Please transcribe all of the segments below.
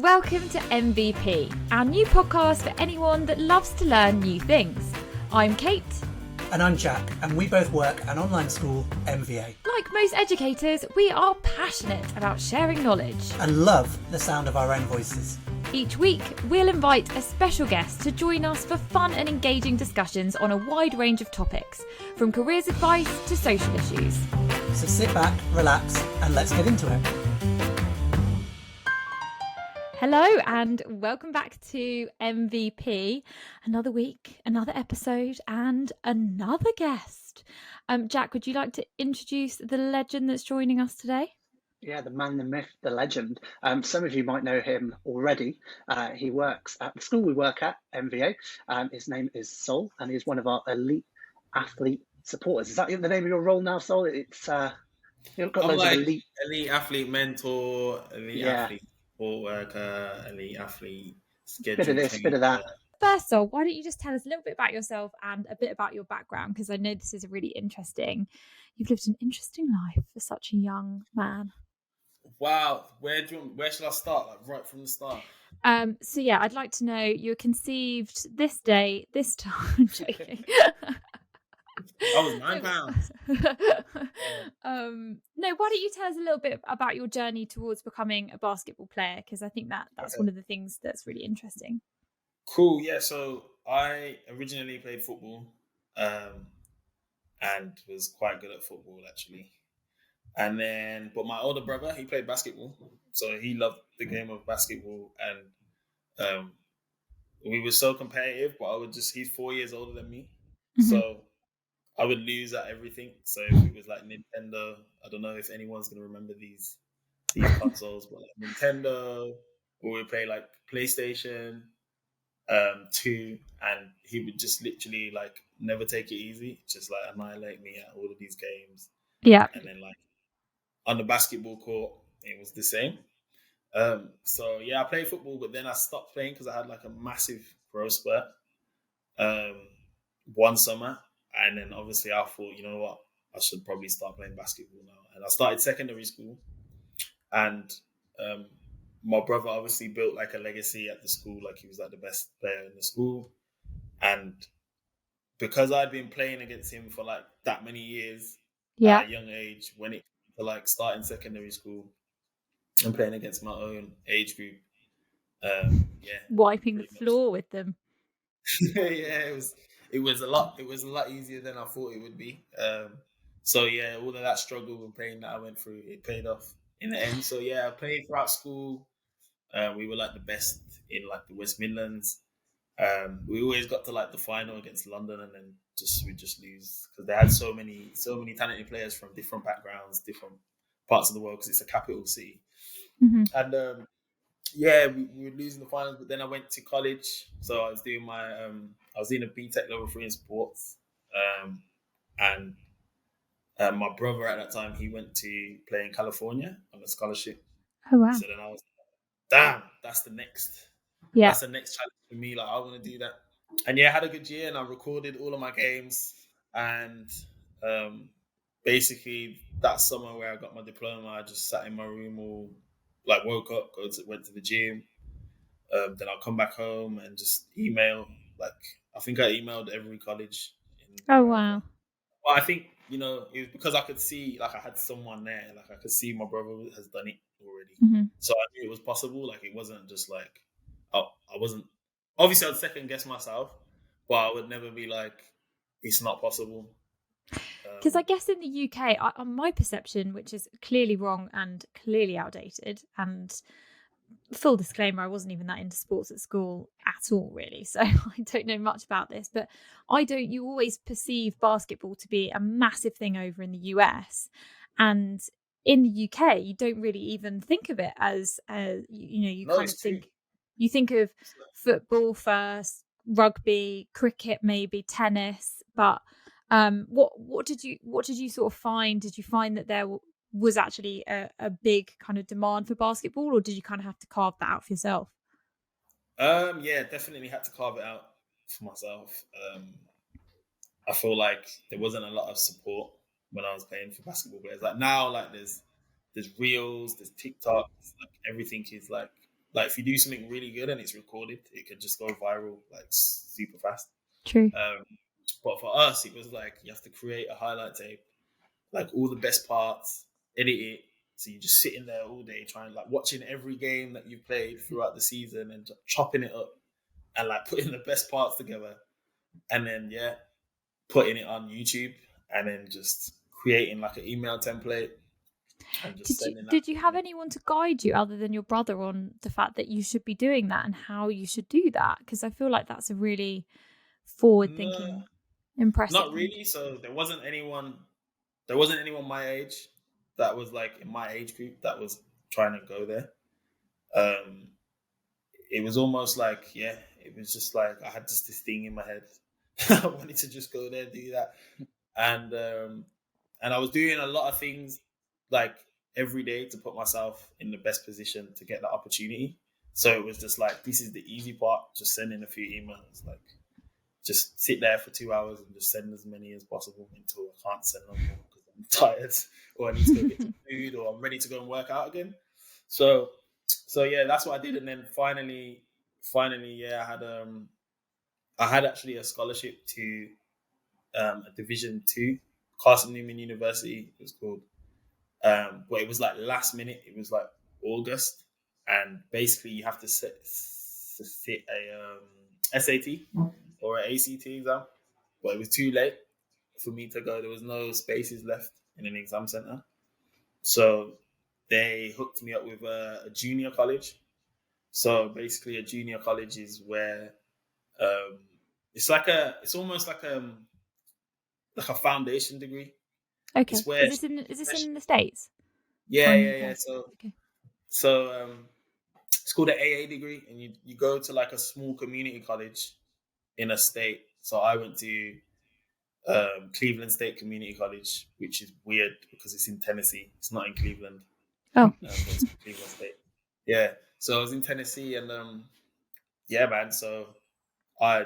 Welcome to MVP, our new podcast for anyone that loves to learn new things. I'm Kate. And I'm Jack, and we both work at an online school, MVA. Like most educators, we are passionate about sharing knowledge. And love the sound of our own voices. Each week, we'll invite a special guest to join us for fun and engaging discussions on a wide range of topics, from careers advice to social issues. So sit back, relax, and let's get into it. Hello and welcome back to MVP. Another week, another episode and another guest. Jack, would you like to introduce the legend that's joining us today? Yeah, the man, the myth, the legend. Some of you might know him already. He works at the school we work at, MVA. His name is Sol, and he's one of our elite athlete supporters. Is that the name of your role now, Sol? It's you've got loads of elite athlete mentor, athlete support worker, elite athlete schedule. Bit of this, bit of that. First, Sol, why don't you just tell us a little bit about yourself and a bit about your background? Because I know this is really interesting. You've lived an interesting life for such a young man. Wow, where should I start? Like right from the start. So yeah, I'd like to know you were conceived this day, this time. Joking. I was 9 pounds. No, why don't you tell us a little bit about your journey towards becoming a basketball player? Because I think that's one of the things that's really interesting. Cool. Yeah. So I originally played football, and was quite good at football actually. And then, but my older brother, he played basketball, so he loved the game of basketball, and we were so competitive. But he's 4 years older than me, so I would lose at everything. So if it was like Nintendo, I don't know if anyone's gonna remember these consoles, but like Nintendo, or we play like PlayStation 2, and he would just literally like never take it easy, just like annihilate me at all of these games. Yeah. And then like on the basketball court, it was the same. So yeah, I played football, but then I stopped playing because I had like a massive growth spurt one summer. And then obviously I thought, you know what, I should probably start playing basketball now. And I started secondary school. And my brother obviously built like a legacy at the school. Like he was like the best player in the school. And because I'd been playing against him for like that many years at a young age, when it to like starting secondary school and playing against my own age group, wiping the floor with them. Yeah, it was a lot easier than I thought it would be. So yeah, all of that struggle and pain that I went through, it paid off in the end. So yeah, I played throughout school. We were like the best in like the West Midlands. We always got to like the final against London, and then we just lose because they had so many talented players from different backgrounds, different parts of the world, because it's a capital city. And we were losing the finals. But then I went to college, so I was doing a BTEC level 3 in sports, and my brother at that time, he went to play in California on a scholarship. Oh wow! So then I was, damn, that's the next challenge for me. Like I want to do that. And yeah, I had a good year, and I recorded all of my games. And basically that summer where I got my diploma, I just sat in my room all like woke up, went to the gym. Then I'll come back home and just email. Like I think I emailed every college. Oh wow! Well, I think it was because I could see, like I had someone there, like I could see my brother has done it already, so I knew it was possible. Like it wasn't just like I wasn't. Obviously, I'd second guess myself, but I would never be like it's not possible. Because I guess in the UK, on my perception, which is clearly wrong and clearly outdated, and full disclaimer, I wasn't even that into sports at school at all, really. So I don't know much about this, but you always perceive basketball to be a massive thing over in the US. And in the UK, you don't really even think of it as, you think of football first, rugby, cricket, maybe tennis. But what did you sort of find? Did you find that there was actually a big kind of demand for basketball, or did you kind of have to carve that out for yourself? Yeah, definitely had to carve it out for myself. I feel like there wasn't a lot of support when I was playing for basketball players. Like now, like there's reels, there's TikToks, like everything is like Like if you do something really good and it's recorded, it could just go viral like super fast. True. But for us, it was like you have to create a highlight tape, like all the best parts, edit it. So you're just sitting there all day trying, like watching every game that you've played throughout the season and chopping it up and like putting the best parts together. And then, putting it on YouTube and then just creating like an email template and just sending that. Did you have anyone to guide you other than your brother on the fact that you should be doing that and how you should do that? Because I feel like that's a really forward-thinking, impressive Not thing. really. So there wasn't anyone my age that was like in my age group that was trying to go there. It was almost like, it was just like I had just this thing in my head. I wanted to just go there, do that. And I was doing a lot of things like every day to put myself in the best position to get that opportunity. So it was just like, this is the easy part, just sending a few emails, like just sit there for 2 hours and just send as many as possible until I can't send no more because I'm tired or I need to go get some food or I'm ready to go and work out again. So yeah, that's what I did. And then finally, I had actually a scholarship to a Division 2, Carson Newman University, it was called. But it was like last minute. It was like August, and basically you have to sit a SAT or an ACT exam. But it was too late for me to go. There was no spaces left in an exam center, so they hooked me up with a junior college. So basically, a junior college is where it's almost like a foundation degree. Okay. It's where Is this in the States? Yeah. Okay. So it's called an AA degree, and you go to like a small community college in a state. So I went to Cleveland State Community College, which is weird because it's in Tennessee. It's not in Cleveland. Oh. It's in Cleveland State. Yeah. So I was in Tennessee, and yeah, man. So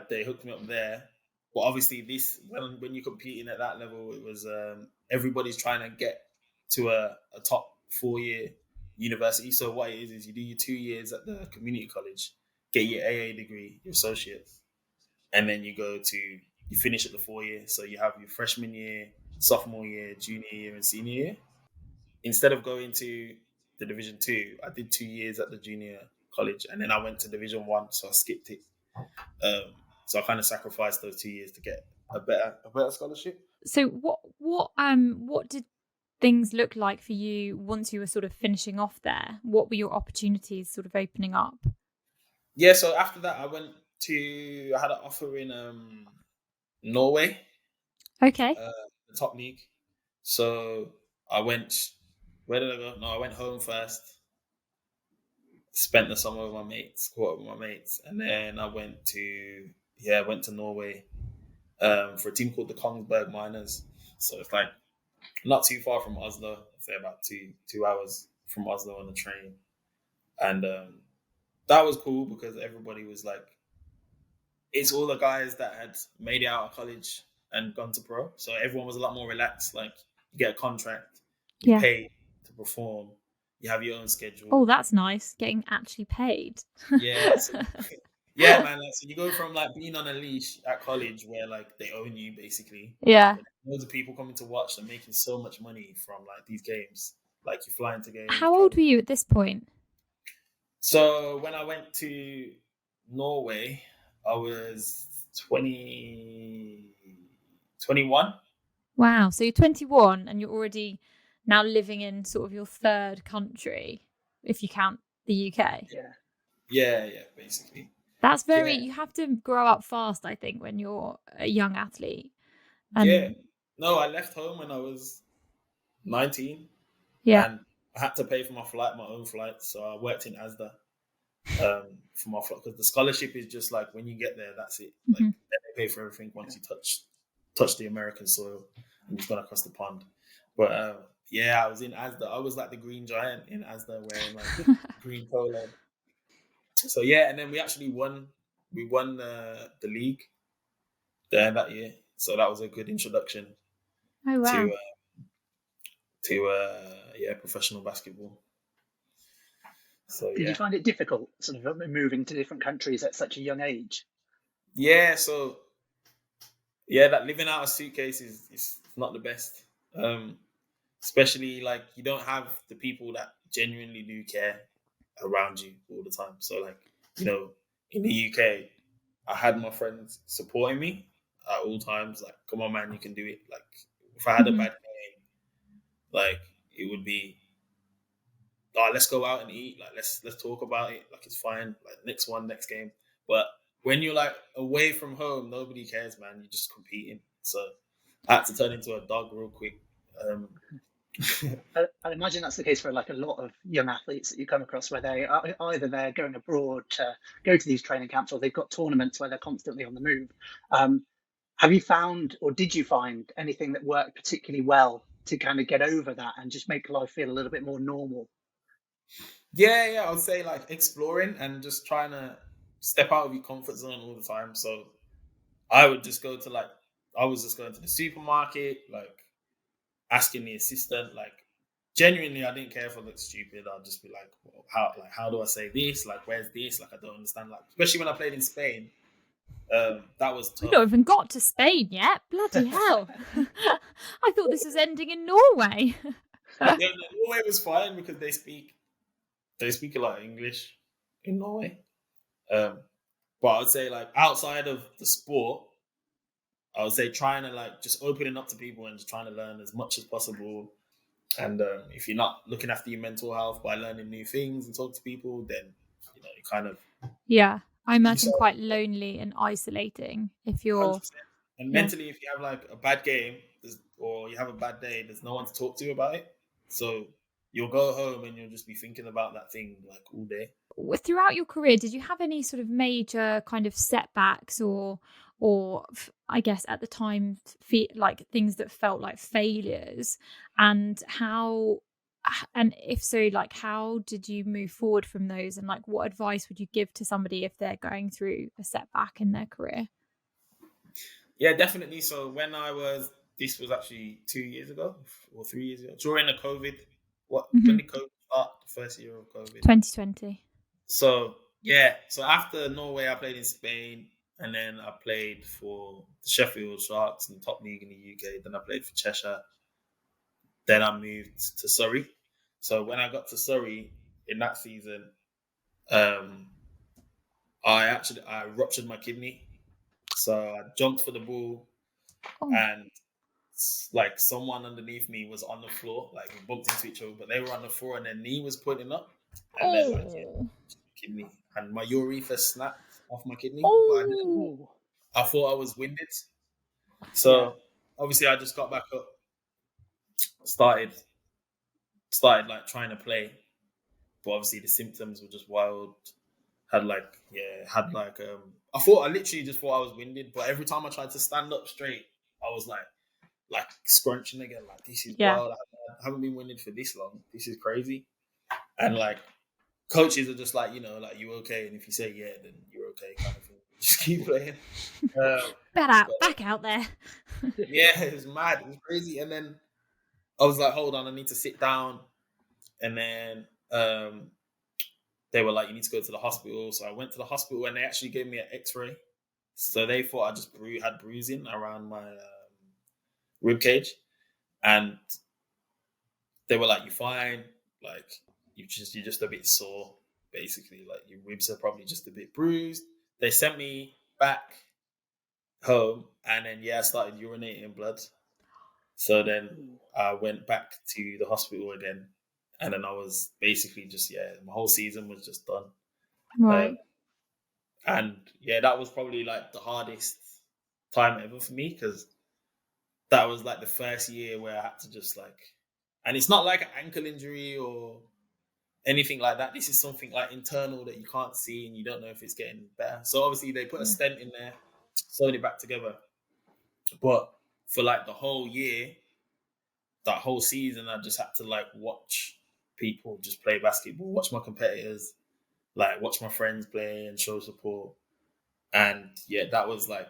they hooked me up there. But obviously, when you're competing at that level, it was everybody's trying to get to a top 4-year university. So what it is you do your 2 years at the community college, get your AA degree, your associates, and then you finish at the 4 year. So you have your freshman year, sophomore year, junior year, and senior year. Instead of going to the Division 2, I did 2 years at the junior college, and then I went to Division 1, so I skipped it. So I kind of sacrificed those 2 years to get a better scholarship. So what did things look like for you once you were sort of finishing off there? What were your opportunities sort of opening up? Yeah, so after that I had an offer in Norway. Okay. The top league. So I went, where did I go? No, I went home first. Spent the summer with my mates, caught up with my mates, and then I went to Norway for a team called the Kongsberg Miners. So it's like not too far from Oslo. I'd say about 2 hours from Oslo on the train, and that was cool because everybody was like, it's all the guys that had made it out of college and gone to pro. So everyone was a lot more relaxed. Like you get a contract, you pay to perform, you have your own schedule. Oh, that's nice. Getting actually paid. Yeah. So, yeah, man. Like, so you go from like being on a leash at college where like they own you basically. Yeah. Loads of people coming to watch and making so much money from like these games. Like you're flying to games. How old were you at this point? So when I went to Norway, I was 21. Wow. So you're 21 and you're already now living in sort of your third country, if you count the UK. Yeah, basically. That's you have to grow up fast, I think, when you're a young athlete. No, I left home when I was 19. Yeah. And I had to pay for my own flight. So I worked in Asda for my flight because the scholarship is just like when you get there, that's it. Like then they pay for everything once you touch the American soil and you've gone across the pond. But I was in Asda. I was like the green giant in Asda wearing like green polo. So and then we actually won. We won the league there that year. So that was a good introduction. Oh wow. To professional basketball. So Did you yeah. find it difficult, sort of moving to different countries at such a young age? Yeah, so yeah, that living out of suitcase is not the best. Especially like you don't have the people that genuinely do care around you all the time. So like, in the UK, I had my friends supporting me at all times. Like, come on, man, you can do it. Like, if I had a Mhm. bad game, like it would be, oh, let's go out and eat. Like, let's talk about it. Like, it's fine. Like, next game. But when you're like away from home, nobody cares, man. You're just competing. So I had to turn into a dog real quick. Um, I imagine that's the case for like a lot of young athletes that you come across, where they either they're going abroad to go to these training camps, or they've got tournaments where they're constantly on the move. Have you found, or did you find anything that worked particularly well to kind of get over that and just make life feel a little bit more normal? Yeah, I would say like exploring and just trying to step out of your comfort zone all the time. So I would just go to I was just going to the supermarket, like asking the assistant, like genuinely, I didn't care if I looked stupid. I'd just be like, well, how do I say this? Like, where's this? Like, I don't understand. Like, especially when I played in Spain, that was We've tough. not even got to Spain yet. Bloody hell. I thought this was ending in Norway. Yeah, Norway was fine because they speak a lot of English in Norway. But I would say like outside of the sport, I would say trying to like just opening up to people and just trying to learn as much as possible. And if you're not looking after your mental health by learning new things and talk to people, then you kind of Yeah, I imagine yourself quite lonely and isolating if you're 100%. And yeah. mentally, if you have like a bad game or you have a bad day, there's no one to talk to about it. So you'll go home and you'll just be thinking about that thing like all day. Throughout your career, did you have any sort of major kind of setbacks or I guess at the time like things that felt like failures, and and if so, like how did you move forward from those, and like what advice would you give to somebody if they're going through a setback in their career? Yeah, definitely. So this was actually 2 years ago or 3 years ago during the COVID. When did COVID start? The first year of COVID. 2020. So yeah, so after Norway, I played in Spain, and then I played for the Sheffield Sharks in the top league in the UK. Then I played for Cheshire. Then I moved to Surrey. So when I got to Surrey in that season, um, I ruptured my kidney. So I jumped for the ball, Oh. and like someone underneath me was on the floor. Like we bumped into each other, but they were on the floor, and their knee was pointing up, and then like kidney, and my urethra snapped off my kidney. But Ooh. I thought I was winded, Yeah. so obviously I just got back up, started like trying to play, but obviously the symptoms were just wild. I thought I literally just thought I was winded, but every time I tried to stand up straight, I was like scrunching again. Like, this is Yeah. wild. I haven't been winded for this long. This is crazy. And like coaches are just like, like, you okay? And if you say yeah, then you're okay, kind of thing. Just keep playing. Back out there. Yeah, it was mad. It was crazy. And then I was like, hold on, I need to sit down. And then they were like, you need to go to the hospital. So I went to the hospital, and they actually gave me an X-ray. So they thought I just had bruising around my rib cage, and they were like, "You're fine. Like you're just a bit sore, basically. Like your ribs are probably just a bit bruised." They sent me back home, and then I started urinating blood. So then I went back to the hospital again, and then I was basically just my whole season was just done. Right. And that was probably like the hardest time ever for me, because that was like the first year where I had to just and it's not like an ankle injury or anything like that. This is something like internal that you can't see and you don't know if it's getting better. So obviously they put a stent in there, sewed it back together. But for like the whole year, that whole season, I just had to like watch people just play basketball, watch my competitors, like watch my friends play and show support. And that was like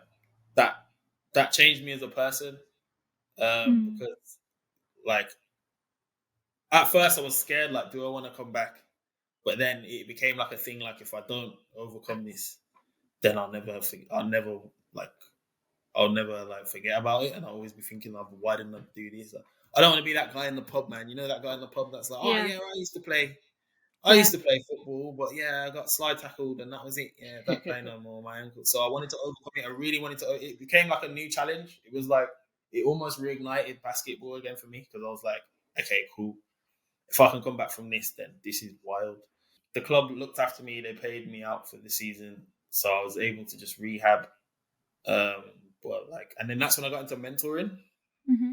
that changed me as a person. Because like at first I was scared, like, do I want to come back? But then it became like a thing. Like if I don't overcome this, then I'll never forget about it, and I'll always be thinking, like, why didn't I do this? Like, I don't want to be that guy in the pub, man. You know that guy in the pub that's like, oh Yeah. yeah, I used to play football, but yeah, I got slide tackled and that was it. Yeah, I don't play no more. My ankle. So I wanted to overcome it. I really wanted to. It became like a new challenge. It was like it almost reignited basketball again for me because I was like, okay, cool. If I can come back from this, then this is wild. The club looked after me. They paid me out for the season, so I was able to just rehab. And then that's when I got into mentoring. Mm-hmm.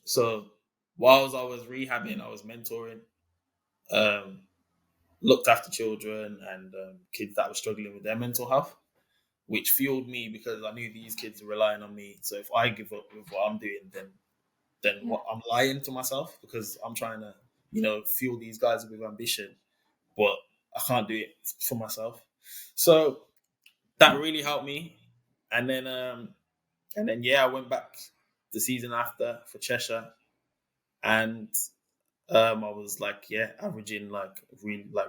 So whilst I was rehabbing, I was mentoring. Looked after children and kids that were struggling with their mental health, which fueled me because I knew these kids are relying on me. So if I give up with what I'm doing, then what I'm lying to myself because I'm trying to, fuel these guys with ambition, but I can't do it for myself. So that really helped me. And then I went back the season after for Cheshire, and I was averaging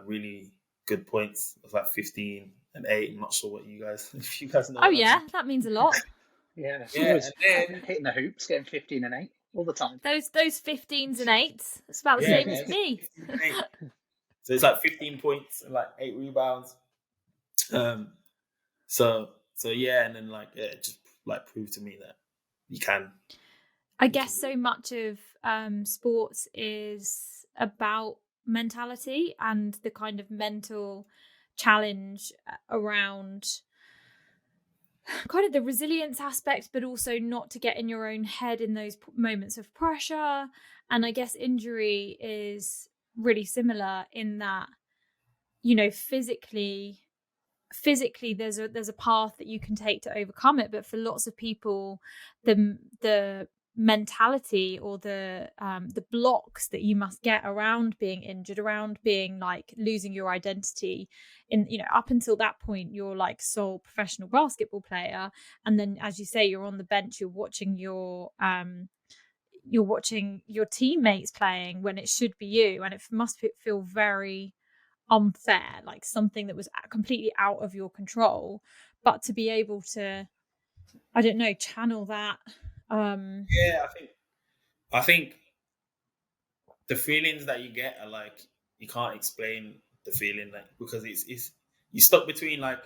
really good points. It was like 15 and 8. I'm not sure what you guys, if you guys know. Oh yeah, that means a lot. Yeah, and then hitting the hoops, getting 15 and 8 all the time. Those 15s and 8s. It's about the same as me. So it's like 15 points and like 8 rebounds. So yeah, and then it just proved to me that you can. I guess so much of sports is about mentality and the kind of mental challenge around kind of the resilience aspect, but also not to get in your own head in those moments of pressure. And I guess injury is really similar in that, physically there's a path that you can take to overcome it, but for lots of people the mentality or the blocks that you must get around being injured, around being losing your identity in, up until that point you're sole professional basketball player, and then as you say you're on the bench, you're watching your teammates playing when it should be you, and it must feel very unfair, something that was completely out of your control, but to be able to, I don't know, channel that. I think the feelings that you get are you can't explain the feeling because it's you stuck between I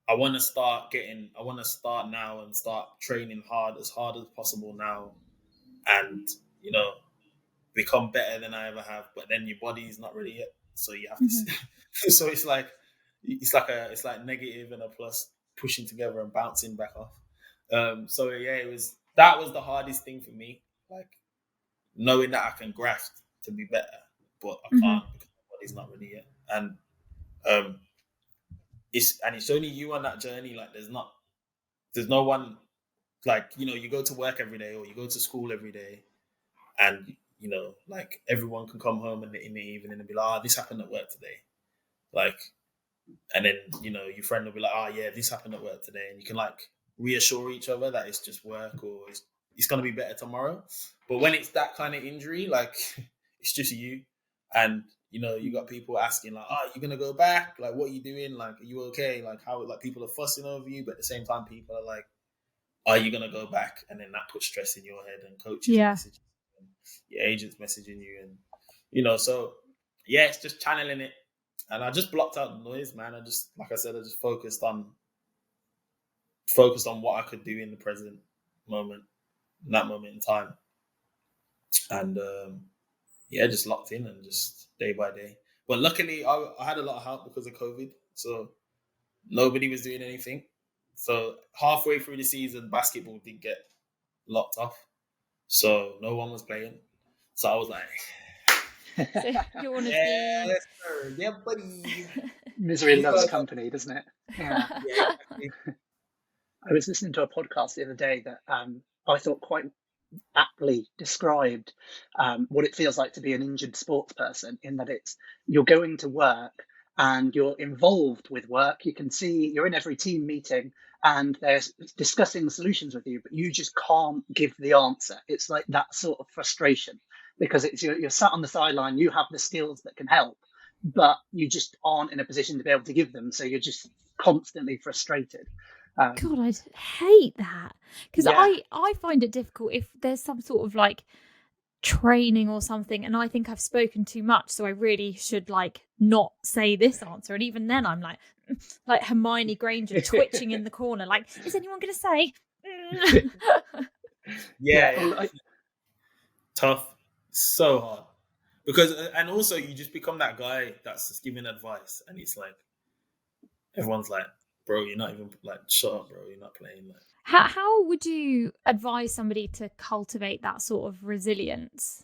want to start now and start training as hard as possible now, and become better than I ever have, but then your body is not ready yet, so you have to. So it's like negative and a plus pushing together and bouncing back off. So yeah, that was the hardest thing for me, knowing that I can graft to be better, but I can't because my body's not ready yet. And it's only you on that journey. There's no one, you go to work every day or you go to school every day, and everyone can come home in the evening and be like, this happened at work today. And then, your friend will be like, oh yeah, this happened at work today. And you can reassure each other that it's just work or it's going to be better tomorrow. But when it's that kind of injury, it's just you. And, you got people asking oh, you're going to go back? What are you doing? Are you okay? How, people are fussing over you, but at the same time, people are are you going to go back? And then that puts stress in your head, and coaches messaging and your agents messaging you. And, so yeah, it's just channeling it. And I just blocked out the noise, man. I just focused on what I could do in the present moment, in that moment in time. And just locked in and just day by day. But luckily, I had a lot of help because of COVID. So nobody was doing anything. So halfway through the season, basketball did get locked off. So no one was playing. So I was like, so you're one of yes, sir. Yeah, buddy. Misery loves company, doesn't it? Yeah. Yeah. I was listening to a podcast the other day that I thought quite aptly described what it feels like to be an injured sports person, in that you're going to work and you're involved with work. You can see you're in every team meeting and they're discussing solutions with you, but you just can't give the answer. It's that sort of frustration because you're sat on the sideline, you have the skills that can help, but you just aren't in a position to be able to give them. So you're just constantly frustrated. God, I'd hate that, because Yeah. I find it difficult if there's some sort of like training or something and I think I've spoken too much, so I really should like not say this answer, and even then I'm like Hermione Granger twitching in the corner, like, is anyone gonna say? Yeah. Tough, so hard, because and also you just become that guy that's just giving advice, and it's like everyone's like, bro, you're not even like, shut up, bro, you're not playing. Like, How would you advise somebody to cultivate that sort of resilience?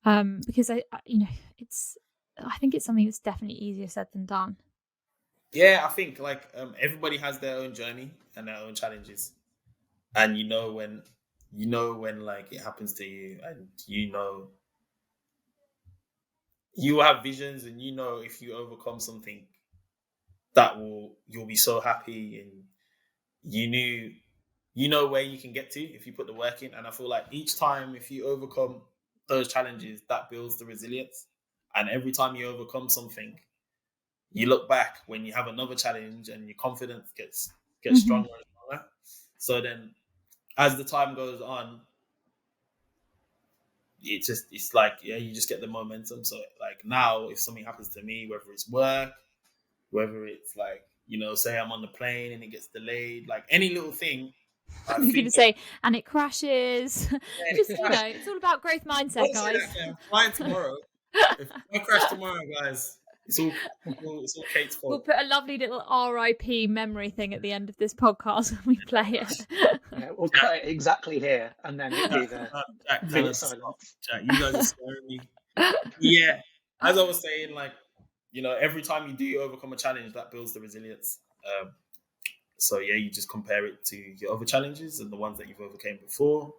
Because I I think it's something that's definitely easier said than done. yeah, I think like everybody has their own journey and their own challenges, and you know when like it happens to you, and you have visions, and if you overcome something, you'll be so happy, and you know where you can get to if you put the work in. And I feel like each time, if you overcome those challenges, that builds the resilience. And every time you overcome something, you look back when you have another challenge, and your confidence gets stronger and stronger. So then, as the time goes on, it's like, yeah, you just get the momentum. So like now, if something happens to me, whether it's work, whether it's like, say I'm on the plane and it gets delayed, like any little thing, You're going to say, and it crashes. Just, it's all about growth mindset, guys. I'm flying tomorrow. If I crash tomorrow, guys, it's all Kate's fault. We'll put a lovely little RIP memory thing at the end of this podcast when we play it. Yeah, we'll cut it exactly here, and then it'll be the Jack, silence. Jack, you guys are scaring me. Yeah, as I was saying, like, every time you do overcome a challenge, that builds the resilience. So yeah, you just compare it to your other challenges and the ones that you've overcame before,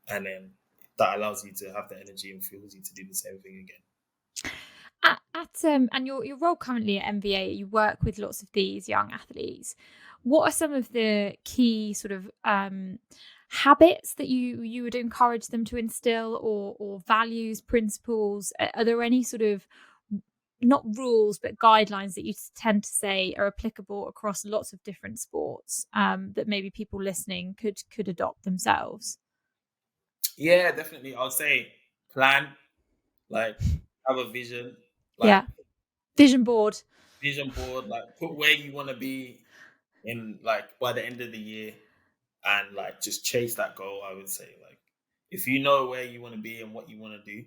and then that allows you to have the energy and fuels you to do the same thing again. And your role currently at MVA, you work with lots of these young athletes. What are some of the key sort of habits that you would encourage them to instill, or values, principles? Are there any sort of, not rules, but guidelines that you tend to say are applicable across lots of different sports, that maybe people listening could adopt themselves? Yeah, definitely. I would say plan, like have a vision. Like, vision board, like put where you want to be in, like, by the end of the year, and like just chase that goal. I would say, like, if you know where you want to be and what you want to do,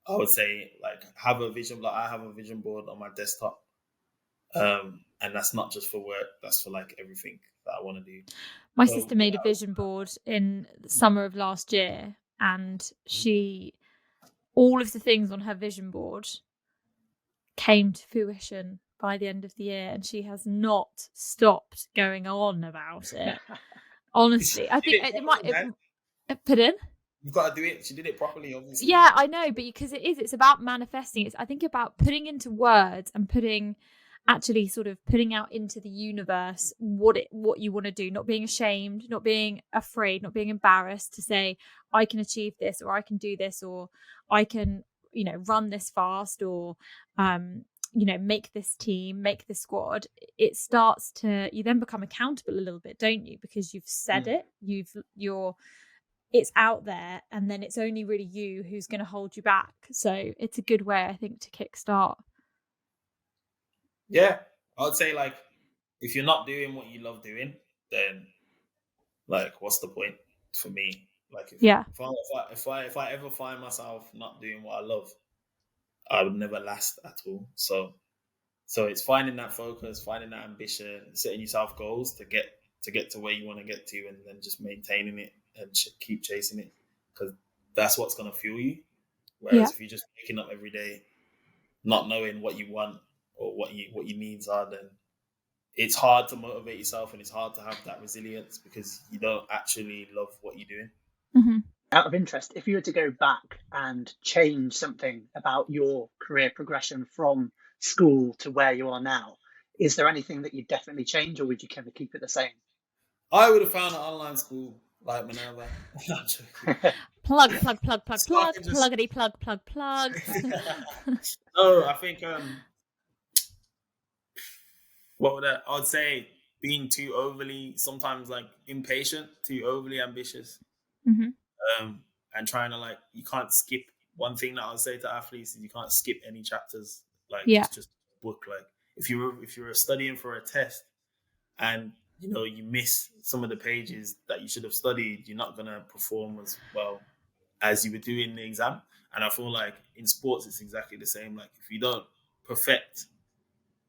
I would say, like, have a vision. Like, I have a vision board on my desktop, and that's not just for work, that's for like everything that I want to do. My sister made a vision board in the summer of last year, and all of the things on her vision board came to fruition by the end of the year, and she has not stopped going on about it. Honestly, I think it might put in. You've got to do it. She did it properly, obviously. Yeah, I know, but because it's about manifesting. It's, I think, about putting into words and actually sort of putting out into the universe what you want to do, not being ashamed, not being afraid, not being embarrassed to say, I can achieve this, or I can do this, or I can, run this fast, or make this team, make this squad. It starts to, you then become accountable a little bit, don't you? Because you've said it, it's out there, and then it's only really you who's going to hold you back. So it's a good way, I think, to kickstart. Yeah, I would say, like, if you're not doing what you love doing, then, like, what's the point for me? Like, if I ever find myself not doing what I love, I would never last at all. So it's finding that focus, finding that ambition, setting yourself goals to get to where you want to get to, and then just maintaining it and keep chasing it, because that's what's going to fuel you. Whereas if you're just waking up every day not knowing what you want or what your needs are, then it's hard to motivate yourself, and it's hard to have that resilience because you don't actually love what you're doing. Mm-hmm. Out of interest, if you were to go back and change something about your career progression from school to where you are now, is there anything that you'd definitely change, or would you kind of keep it the same? I would have found an online school like Minerva. Pluggity plug. No, I think What would I would say being too overly, sometimes like impatient, too overly ambitious, Hmm. and trying to like, you can't skip. One thing that I would say to athletes is you can't skip any chapters. Like Yeah. it's just book. Like if you were studying for a test and you miss some of the pages that you should have studied, you're not gonna perform as well as you would do in the exam. And I feel like in sports it's exactly the same. Like if you don't perfect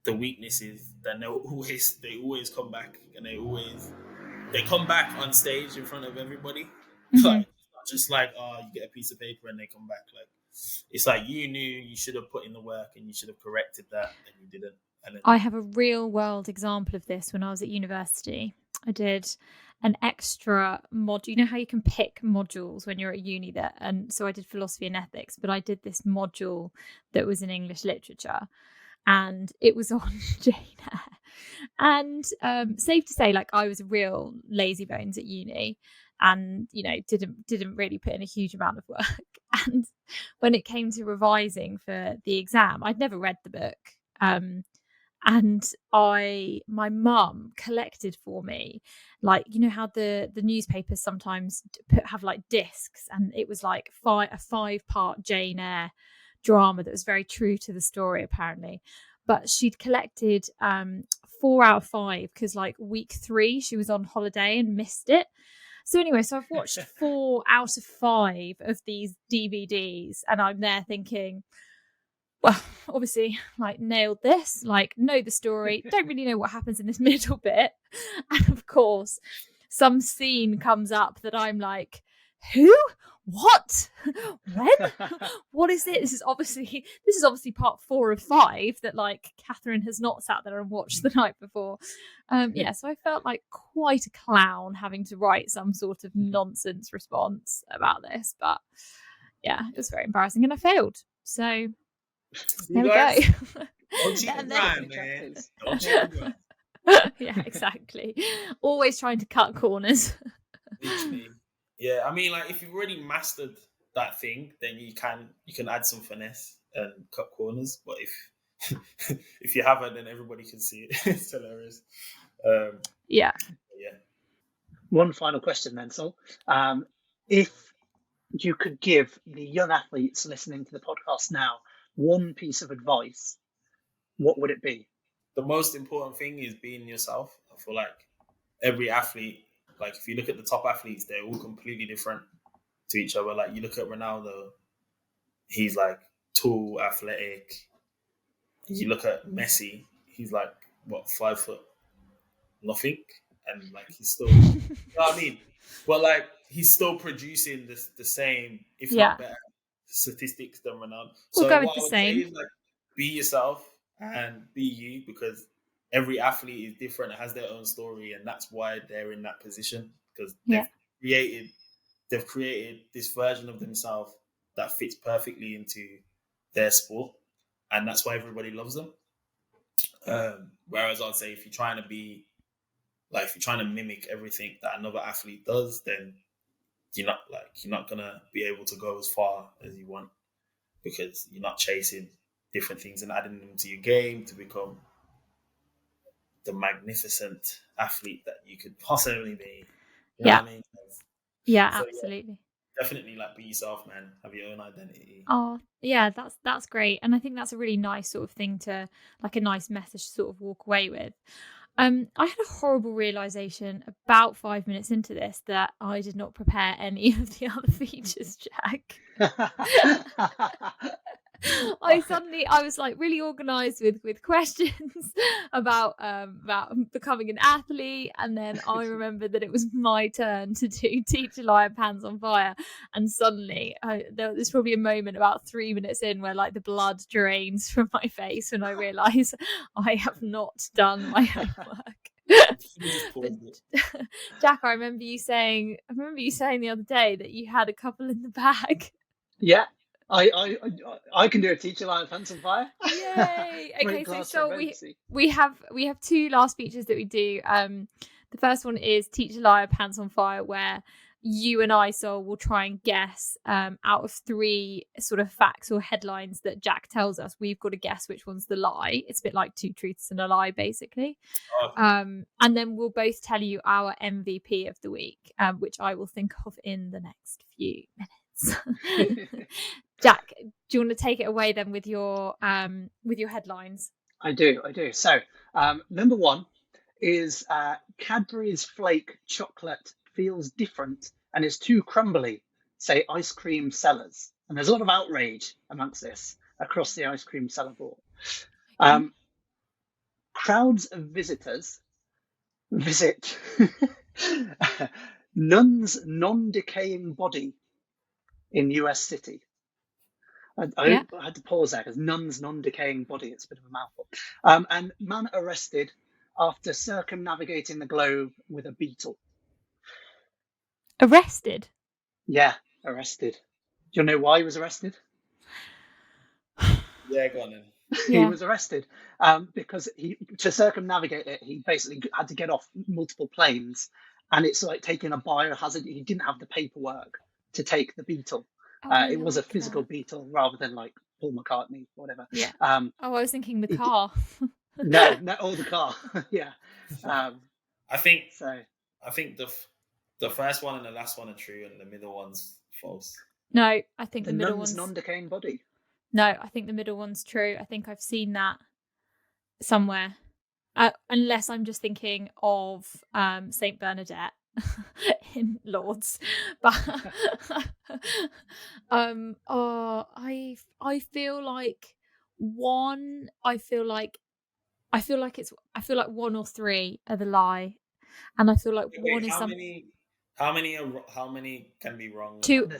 the weaknesses, then they always come back, and they come back on stage in front of everybody. Hmm. Like not just like, oh, you get a piece of paper and they come back. Like it's like you knew you should have put in the work and you should have corrected that and you didn't. And then, I have a real world example of this when I was at university. I did an extra module. You know how you can pick modules when you're at uni there? And so I did philosophy and ethics, but I did this module that was in English literature, and it was on Jane Eyre. And safe to say, like, I was a real lazy bones at uni, and didn't really put in a huge amount of work. And when it came to revising for the exam, I'd never read the book. And my mum collected for me, like, how the newspapers sometimes have like discs, and it was like a 5-part Jane Eyre drama that was very true to the story apparently. But she'd collected 4 out of 5 because like week 3 she was on holiday and missed it. So anyway, so I've watched 4 out of 5 of these DVDs, and I'm there thinking, well, obviously, like, nailed this, like, know the story, don't really know what happens in this middle bit. And of course, some scene comes up that I'm like, who? What? When? What is it? This is obviously part 4 of 5 that, like, Catherine has not sat there and watched the night before. So I felt like quite a clown having to write some sort of nonsense response about this. But yeah, it was very embarrassing, and I failed. So there we go. Don't cheat the grind, man. Don't cheat the grind. Yeah, exactly. Always trying to cut corners. Literally. Yeah, I mean, like if you've already mastered that thing, then you can add some finesse and cut corners. But if you haven't, then everybody can see it. It's hilarious. Yeah. One final question then, Sol. If you could give the young athletes listening to the podcast now one piece of advice, what would it be? The most important thing is being yourself. I feel like every athlete, like if you look at the top athletes, they're all completely different to each other. Like you look at Ronaldo, he's like tall, athletic. You look at Messi, he's like 5 foot nothing, and like he's still, you know what I mean? But like he's still producing the same, if not better, statistics than Ronaldo. We'll So go with what the I would same. say is like be yourself and be you, because every athlete is different, has their own story, and that's why they're in that position, because they've created this version of themselves that fits perfectly into their sport, and that's why everybody loves them. Whereas I'd say if you're trying to mimic everything that another athlete does, then you're not gonna be able to go as far as you want, because you're not chasing different things and adding them to your game to become the magnificent athlete that you could possibly be. You know what I mean? Yeah, So, absolutely. Definitely, like, be yourself, man. Have your own identity. Oh, yeah, that's great. And I think that's a really nice sort of thing to, like, a nice message to sort of walk away with. I had a horrible realization about 5 minutes into this that I did not prepare any of the other features, Jack. I was like really organized with questions about becoming an athlete, and then I remembered that it was my turn to do Teach a Lion Pants on Fire, and suddenly there's probably a moment about 3 minutes in where like the blood drains from my face and I realise I have not done my homework. Jack, I remember you saying the other day that you had a couple in the bag. Yeah. I can do a Teach a Lion Pants on Fire. Yay! Okay, so we have 2 last features that we do. The first one is Teach a Lion Pants on Fire, where you and I, Sol, will try and guess out of 3 sort of facts or headlines that Jack tells us. We've got to guess which one's the lie. It's a bit like 2 truths and a lie, basically. And then we'll both tell you our MVP of the week, which I will think of in the next few minutes. Jack, do you want to take it away then with your headlines? I do. So, number 1 is Cadbury's flake chocolate feels different and is too crumbly, say ice cream sellers. And there's a lot of outrage amongst this across the ice cream seller board. Crowds of visitors visit nun's non-decaying body in US city. I had to pause there because nun's non-decaying body, it's a bit of a mouthful. And man arrested after circumnavigating the globe with a beetle. Arrested? Yeah, arrested. Do you know why he was arrested? Yeah, go on then. He was arrested because to circumnavigate it, he basically had to get off multiple planes, and it's like taking a biohazard. He didn't have the paperwork to take the beetle. It was a physical beetle rather than like Paul McCartney or whatever. Yeah. I was thinking the car. No, the car. Yeah. I think so. I think the first one and the last one are true, and the middle one's false. No, I think the middle nun's one's non-decaying body. No, I think the middle one's true. I think I've seen that somewhere. Unless I'm just thinking of Saint Bernadette in Lourdes. But I feel like one. I feel like 1 or 3 are the lie, and I feel like one is something. How many can be wrong? 2.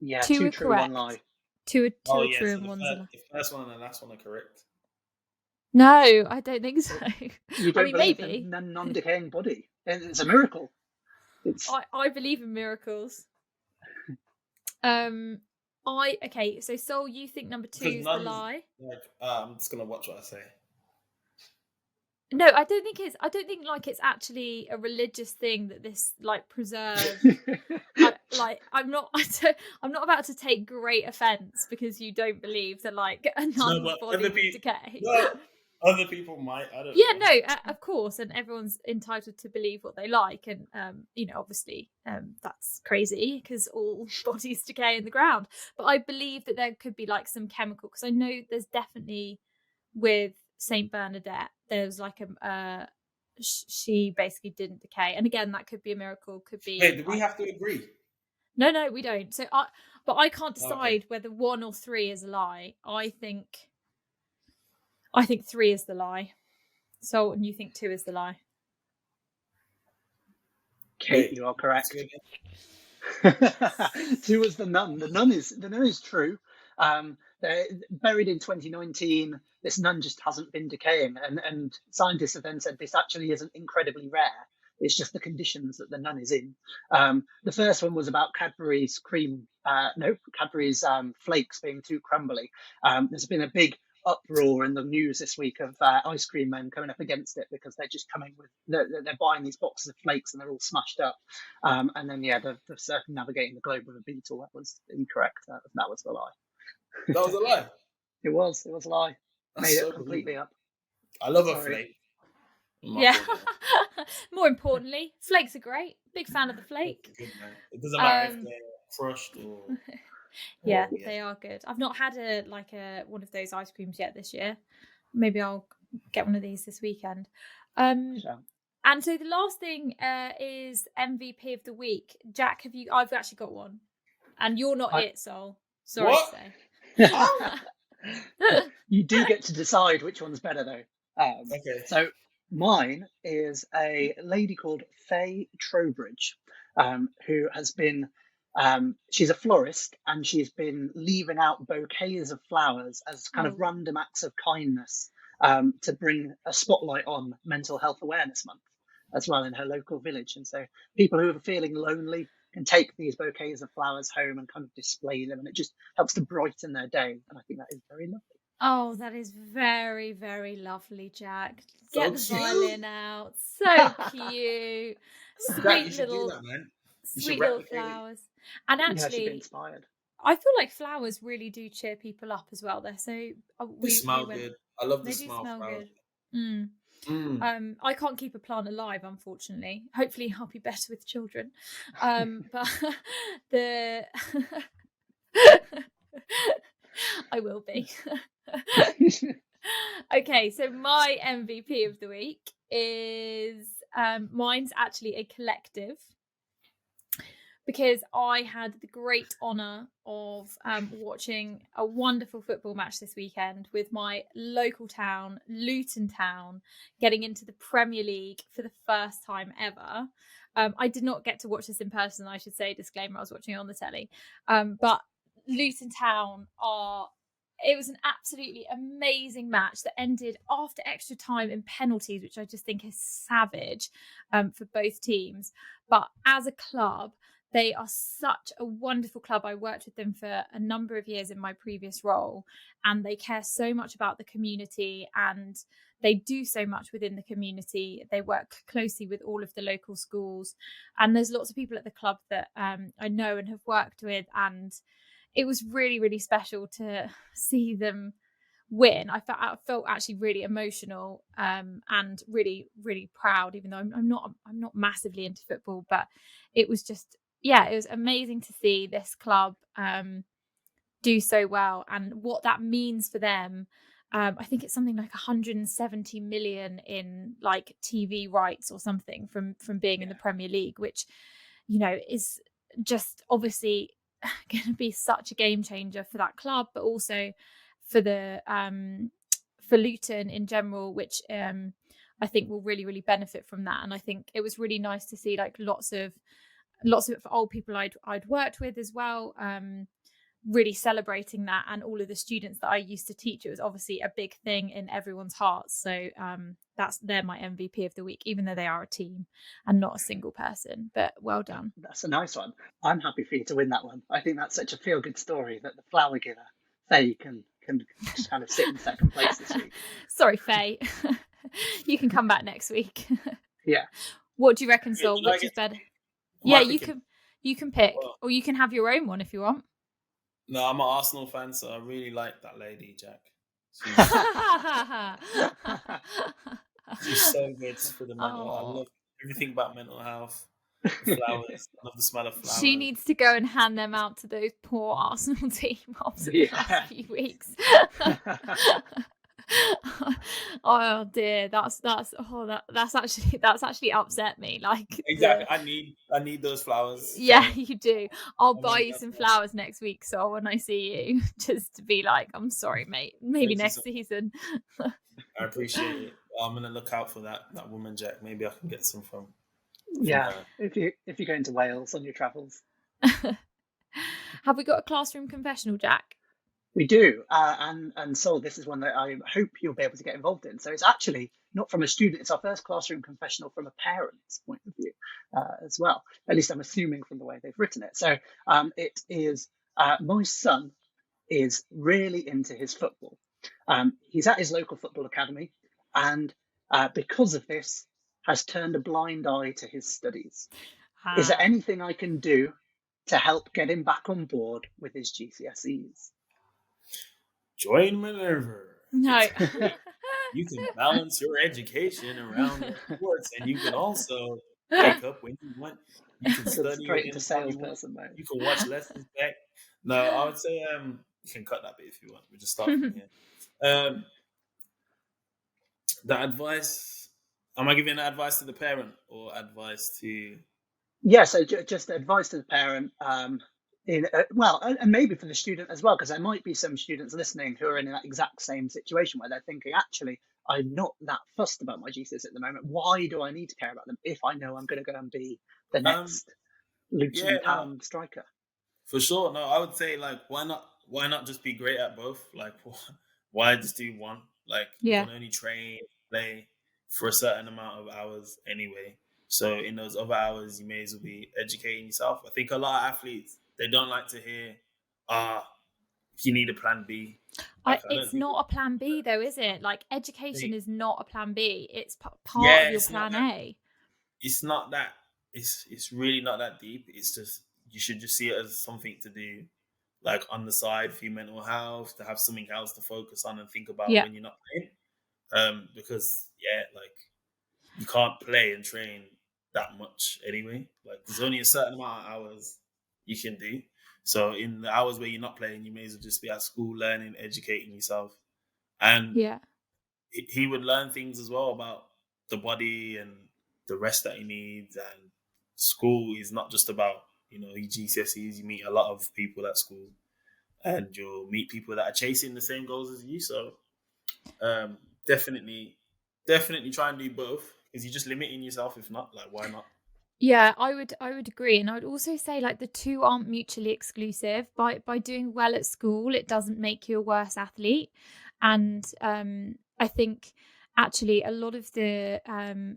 Yeah, 2 2 are true, correct. 1 lie. 2 are so true and 1's a lie. The first one and the last one are correct. No, I don't think so. You don't believe maybe in a non-decaying body. It's a miracle. I believe in miracles. Okay, so Sol, you think number 2 is the lie? I'm just gonna watch what I say. No, I don't think it's actually a religious thing that this like preserved. I'm not about to take great offense because you don't believe that like a nun's body would decay. No, other people might. I don't. Yeah, know. no, of course, and everyone's entitled to believe what they like, and obviously, that's crazy because all bodies decay in the ground. But I believe that there could be like some chemical, because I know there's definitely with Saint Bernadette, there's like she basically didn't decay, and again, that could be a miracle. Could be. Wait, do we have to agree? No, we don't. So but I can't decide whether 1 or 3 is a lie. I think 3 is the lie. So, and you think 2 is the lie? Kate, you are correct. 2 was the nun. The nun is true. They're buried in 2019. This nun just hasn't been decaying, and scientists have then said this actually isn't incredibly rare. It's just the conditions that the nun is in. The first one was about Cadbury's Cadbury's flakes being too crumbly. There's been a big uproar in the news this week of ice cream men coming up against it because they're just coming with they're buying these boxes of flakes and they're all smashed up. And then the circumnavigating the globe with a beetle, that was incorrect. That was the lie. That was a lie. It was a lie. That's Made so it completely up. I love a flake. Yeah. More importantly, flakes are great. Big fan of the flake. It doesn't matter if they're crushed or. Yeah, they are good. I've not had one of those ice creams yet this year. Maybe I'll get one of these this weekend. Sure. And so the last thing is MVP of the week. Jack, I've actually got one, and you're not it, Sol. Sorry to say. You do get to decide which one's better, though. Okay. So mine is a lady called Faye Trowbridge, who has been. She's a florist, and she's been leaving out bouquets of flowers as kind of random acts of kindness to bring a spotlight on Mental Health Awareness Month as well in her local village. And so people who are feeling lonely can take these bouquets of flowers home and kind of display them, and it just helps to brighten their day. And I think that is very lovely. Oh, that is very, very lovely, Jack. Get the cute. violin out. So cute. Jack, you should little. do that, man. Sweet little flowers. And Yeah, should be actually, inspired. I feel like flowers really do cheer people up as well. They're so They smell good. I love the They do smell of smell flowers. good. I can't keep a plant alive, unfortunately. Hopefully, I'll be better with children. But the I will be. Okay, so my MVP of the week is mine's actually a collective, because I had the great honour of watching a wonderful football match this weekend with my local town, Luton Town, getting into the Premier League for the first time ever. I did not get to watch this in person, I should say, disclaimer, I was watching it on the telly. But Luton Town it was an absolutely amazing match that ended after extra time in penalties, which I just think is savage for both teams. But as a club, they are such a wonderful club. I worked with them for a number of years in my previous role, and they care so much about the community, and they do so much within the community. They work closely with all of the local schools, and there's lots of people at the club that I know and have worked with, and it was really, really special to see them win. I felt actually really emotional and really, really proud, even though I'm not massively into football, but it was just, it was amazing to see this club do so well, and what that means for them. I think it's something like 170 million in like TV rights or something from being in the Premier League, which, is just obviously going to be such a game changer for that club, but also for the for Luton in general, which I think will really, really benefit from that. And I think it was really nice to see like lots of old people I'd worked with as well, really celebrating that, and all of the students that I used to teach. It was obviously a big thing in everyone's hearts. So they're my MVP of the week, even though they are a team and not a single person. But well done. That's a nice one. I'm happy for you to win that one. I think that's such a feel-good story that the flower giver, Faye, can just kind of sit in second place this week. Sorry, Faye. You can come back next week. Yeah. What do you reckon, Sol? Which is better? Yeah, you can pick, or you can have your own one if you want. No, I'm an Arsenal fan, so I really like that lady, Jack. She's so good for the mental. I love everything about mental health. The flowers. I love the smell of flowers. She needs to go and hand them out to those poor Arsenal team after the past few weeks. Oh dear, that's actually upset me. Like exactly, I need those flowers. Yeah, you do. I'll buy you some flowers next week, so when I see you, just to be like, I'm sorry, mate. Maybe next season. I appreciate it. I'm gonna look out for that woman, Jack. Maybe I can get some from her. If you go into Wales on your travels. Have we got a classroom confessional, Jack? We do, and Sol, this is one that I hope you'll be able to get involved in. So it's actually not from a student; it's our first classroom confessional from a parent's point of view as well. At least I'm assuming from the way they've written it. So it is my son is really into his football. He's at his local football academy, and because of this, has turned a blind eye to his studies. Is there anything I can do to help get him back on board with his GCSEs? Join Minerva. No. You can balance your education around sports, and you can also wake up when you want. You can study straight into salesperson mode. You can watch lessons back. No, I would say you can cut that bit if you want. We'll just start from here. The advice. Am I giving advice to the parent or advice to? Yeah, so just advice to the parent. And maybe for the student as well, because there might be some students listening who are in that exact same situation where they're thinking, actually, I'm not that fussed about my GCSEs at the moment. Why do I need to care about them if I know I'm going to go and be the next Luton Town striker? For sure. No, I would say, like, why not just be great at both? Like, why just do one? Like, you can only train, play for a certain amount of hours anyway. So in those other hours, you may as well be educating yourself. I think a lot of athletes, they don't like to hear, if you need a plan B. Like, it's not a plan B though, is it? Like, education is not a plan B. It's part of your plan A. It's not that. it's really not that deep. It's just you should just see it as something to do, like on the side for your mental health, to have something else to focus on and think about Yeah. when you're not playing. Because like you can't play and train that much anyway. Like there's only a certain amount of hours you can do. So in the hours where you're not playing, you may as well just be at school learning, educating yourself. And Yeah. he would learn things as well about the body and the rest that he needs. And school is not just about, your GCSEs. You meet a lot of people at school, and you'll meet people that are chasing the same goals as you. So definitely try and do both, because you're just limiting yourself. If not, like, why not? Yeah, I would agree, and I would also say like the two aren't mutually exclusive. By doing well at school, it doesn't make you a worse athlete, and I think actually a lot of the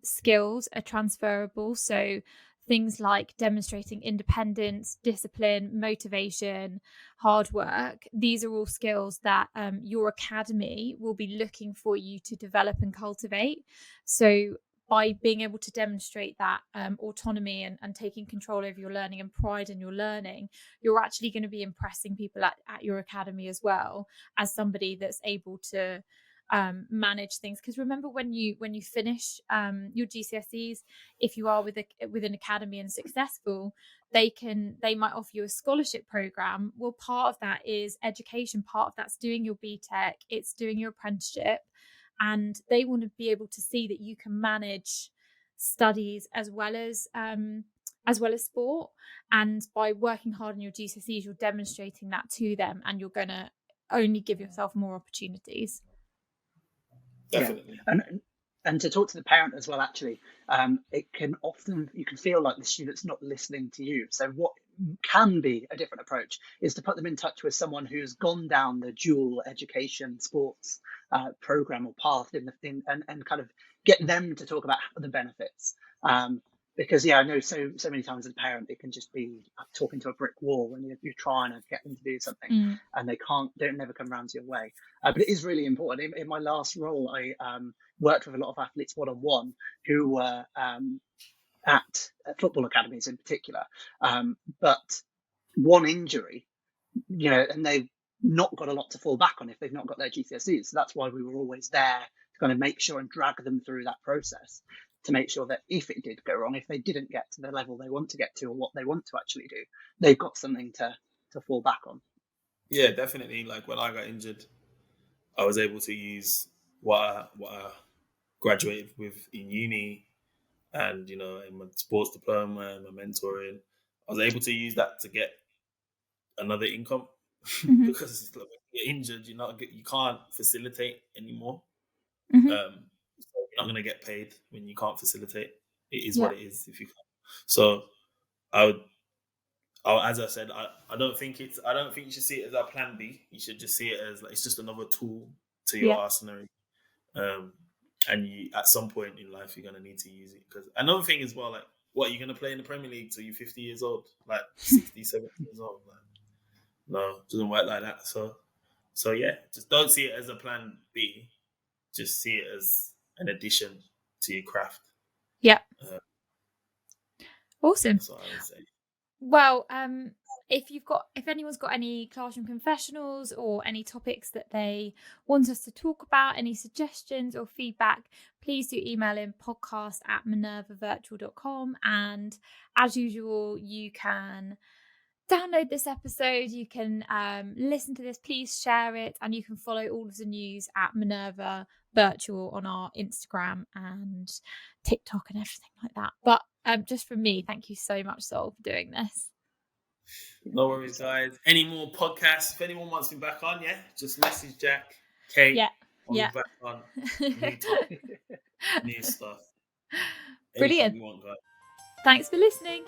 skills are transferable. So things like demonstrating independence, discipline, motivation, hard work. These are all skills that your academy will be looking for you to develop and cultivate. So by being able to demonstrate that autonomy and taking control over your learning and pride in your learning, you're actually going to be impressing people at your academy as well, as somebody that's able to manage things. Because remember, when you finish your GCSEs, if you are with an academy and successful, they might offer you a scholarship program. Well, part of that is education, part of that's doing your BTEC, it's doing your apprenticeship, and they want to be able to see that you can manage studies as well as sport. And by working hard on your GCSEs, you're demonstrating that to them, and you're going to only give yourself more opportunities. Definitely. Yeah. And to talk to the parent as well, actually, it can often, you can feel like the student's not listening to you. So what can be a different approach is to put them in touch with someone who's gone down the dual education sports program or path and kind of get them to talk about the benefits. Because I know so many times as a parent, it can just be talking to a brick wall when you're trying to get them to do something, and they don't never come around to your way. But it is really important. In my last role, I worked with a lot of athletes one-on-one who were at football academies in particular, but one injury, and they've not got a lot to fall back on if they've not got their GCSEs. So that's why we were always there to kind of make sure and drag them through that process, to make sure that if it did go wrong, if they didn't get to the level they want to get to or what they want to actually do, they've got something to fall back on. Yeah, definitely. Like when I got injured, I was able to use what I graduated with in uni, and in my sports diploma and my mentoring. I was able to use that to get another income because when you get injured, you can't facilitate anymore. So you're not going to get paid when you can't facilitate. It is what it is if you can't. So as I said, I don't think you should see it as our plan B. You should just see it as like it's just another tool to your arsenal. And at some point in life, you're going to need to use it. Because another thing as well, like, what, you're going to play in the Premier League till you're 50 years old? Like 60, 70 years old? Like, no, it doesn't work like that. So yeah, just don't see it as a plan B. Just see it as an addition to your craft. Yeah. Awesome. That's what I would say. Well, if anyone's got any classroom confessionals or any topics that they want us to talk about, any suggestions or feedback, please do email in podcast@minervavirtual.com. And as usual, you can download this episode, you can listen to this, please share it, and you can follow all of the news at Minerva Virtual on our Instagram and TikTok and everything like that. But just from me, thank you so much, Sol, for doing this. No worries, guys. Any more podcasts? If anyone wants me back on, just message Jack, Kate. Yeah. Back on. New topic, new stuff. Brilliant. Anything you want, guys. Thanks for listening.